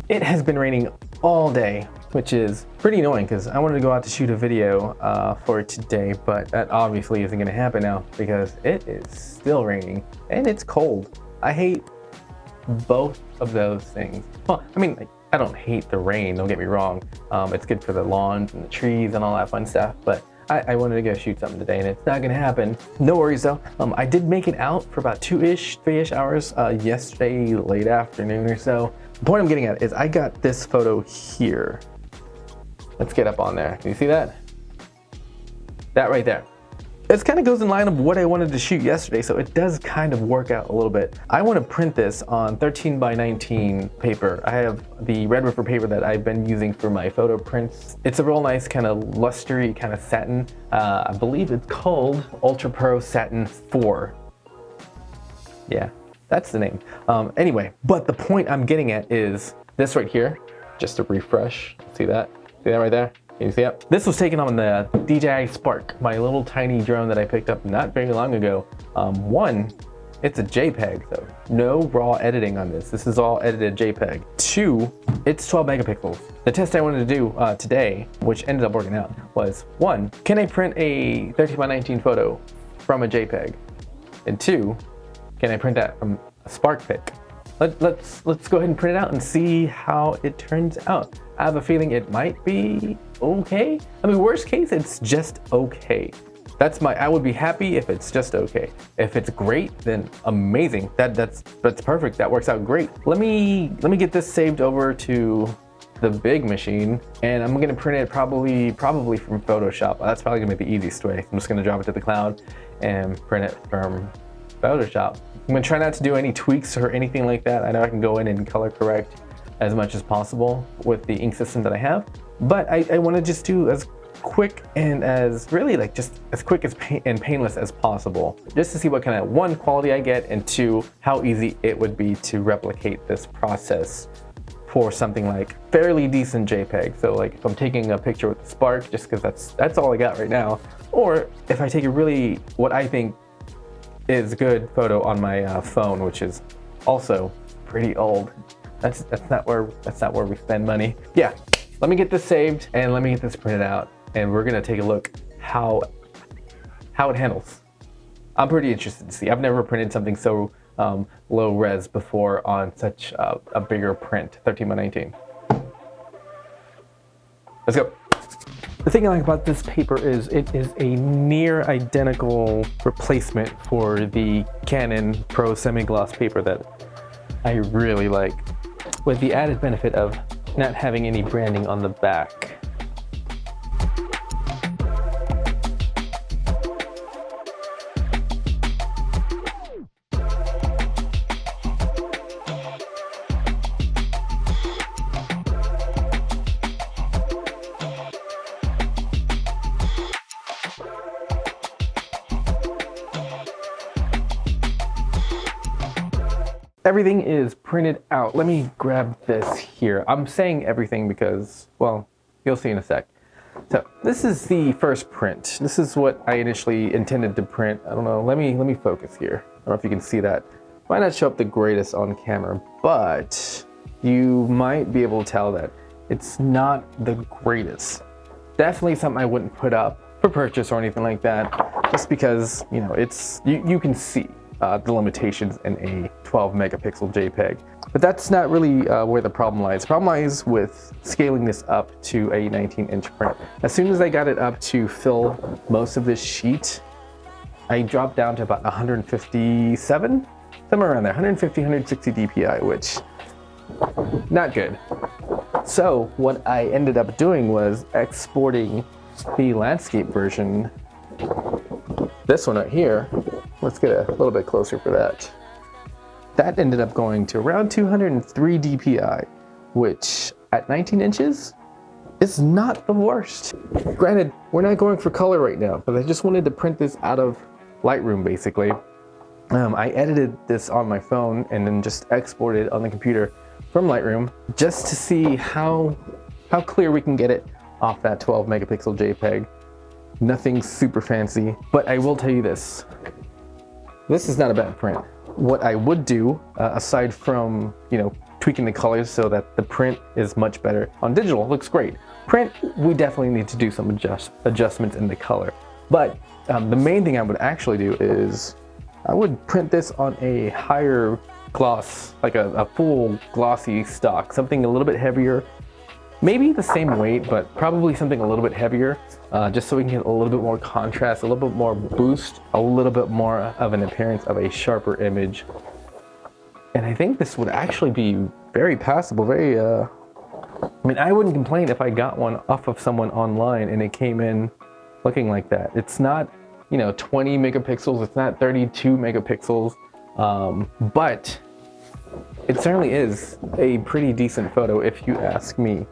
It has been raining all day, which is pretty annoying because I wanted to go out to shoot a video for today, but that obviously isn't going to happen now because it is still raining and it's cold. I hate both of those things. Well, I mean, like, I don't hate the rain, don't get me wrong. It's good for the lawns and the trees and all that fun stuff, but I wanted to go shoot something today and it's not gonna happen. No worries though. I did make it out for about 3-ish hours yesterday, late afternoon or so. The point I'm getting at is I got this photo here. Let's get up on there. Can you see that? That right there. This kind of goes in line of what I wanted to shoot yesterday, so it does kind of work out a little bit. I want to print this on 13x19 paper. I have the Red River paper that I've been using for my photo prints. It's a real nice kind of lustery kind of satin. I believe it's called Ultra Pro Satin 4. Yeah, that's the name. Anyway, but the point I'm getting at is this right here. Just to refresh, see that? See that right there? Can you see it? This was taken on the DJI Spark, my little tiny drone that I picked up not very long ago. One, it's a JPEG, so no raw editing on this. This is all edited JPEG. Two, it's 12 megapixels. The test I wanted to do today, which ended up working out, was one, can I print a 13x19 photo from a JPEG? And two, can I print that from a Spark pic? Let's go ahead and print it out and see how it turns out. I have a feeling it might be okay. I mean, worst case, it's just okay. I would be happy if it's just okay. If it's great, then amazing. That's perfect. That works out great. Let me get this saved over to the big machine, and I'm gonna print it probably from Photoshop. That's probably gonna be the easiest way. I'm just gonna drop it to the cloud and print it from Photoshop. I'm gonna try not to do any tweaks or anything like that. I know I can go in and color correct as much as possible with the ink system that I have, but I want to just do as quick and as just as quick and painless as possible, just to see what kind of one, quality I get, and two, how easy it would be to replicate this process for something like fairly decent JPEG. So like if I'm taking a picture with the Spark, just because that's all I got right now, or if I take a really what I think is good photo on my phone, which is also pretty old. That's not where we spend money. Yeah, let me get this saved and let me get this printed out, and we're gonna take a look how it handles. I'm pretty interested to see. I've never printed something so low res before on such a bigger print, 13x19. Let's go. The thing I like about this paper is it is a near identical replacement for the Canon Pro semi-gloss paper that I really like, with the added benefit of not having any branding on the back. Everything is printed out. Let me grab this here. I'm saying everything because, well, you'll see in a sec. So this is the first print. This is what I initially intended to print. I don't know, let me focus here. I don't know if you can see that. Might not show up the greatest on camera, but you might be able to tell that it's not the greatest. Definitely something I wouldn't put up for purchase or anything like that, just because, you know, you can see the limitations in a 12 megapixel JPEG. But that's not really where the problem lies. The problem lies with scaling this up to a 19-inch print. As soon as I got it up to fill most of this sheet, I dropped down to about 157, somewhere around there, 150, 160 DPI, which, not good. So what I ended up doing was exporting the landscape version, this one right here. Let's get a little bit closer for that. That ended up going to around 203 DPI, which at 19 inches is not the worst. Granted, we're not going for color right now, but I just wanted to print this out of Lightroom basically. I edited this on my phone and then just exported on the computer from Lightroom just to see how clear we can get it off that 12 megapixel JPEG. Nothing super fancy, but I will tell you this. This is not a bad print. What I would do, aside from, tweaking the colors so that the print is much better. On digital, it looks great. Print, we definitely need to do some adjustments in the color. But the main thing I would actually do is I would print this on a higher gloss, like a full glossy stock, something a little bit heavier, maybe the same weight, but probably something a little bit heavier, just so we can get a little bit more contrast, a little bit more boost, a little bit more of an appearance of a sharper image. And I think this would actually be very passable, very, I mean, I wouldn't complain if I got one off of someone online and it came in looking like that. It's not, you know, 20 megapixels, it's not 32 megapixels, but it certainly is a pretty decent photo if you ask me.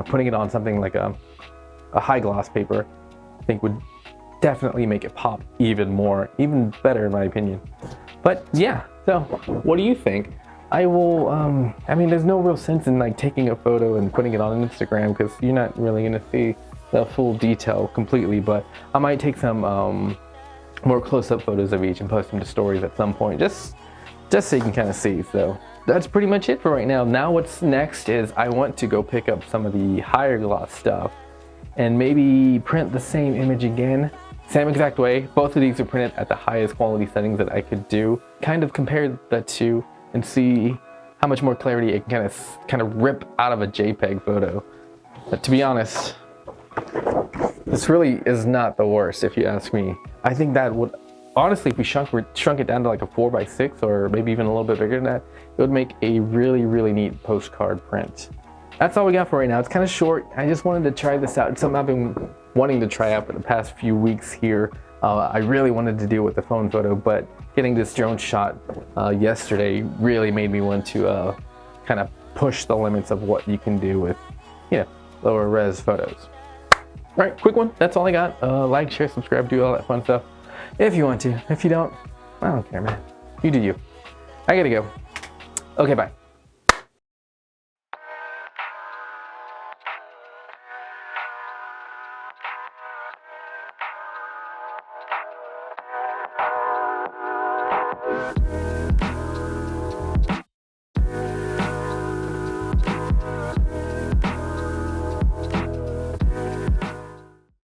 Putting it on something like a high gloss paper, I think would definitely make it pop even more, even better in my opinion. But yeah, so what do you think? I will, I mean, there's no real sense in like taking a photo and putting it on Instagram because you're not really gonna see the full detail completely, but I might take some more close-up photos of each and post them to stories at some point, just so you can kind of see. So that's pretty much it for right now. Now what's next is I want to go pick up some of the higher gloss stuff and maybe print the same image again, same exact way. Both of these are printed at the highest quality settings that I could do. Kind of compare the two and see how much more clarity it can kind of rip out of a JPEG photo. But to be honest, this really is not the worst if you ask me. I think that would, honestly, if we shrunk it down to like a 4x6 or maybe even a little bit bigger than that, it would make a really, really neat postcard print. That's all we got for right now. It's kind of short. I just wanted to try this out. It's something I've been wanting to try out for the past few weeks here. I really wanted to deal with the phone photo, but getting this drone shot yesterday really made me want to kind of push the limits of what you can do with, you know, lower res photos. All right, quick one. That's all I got. Like, share, subscribe, do all that fun stuff if you want to. If you don't, I don't care, man. You do you. I gotta go. Okay, bye.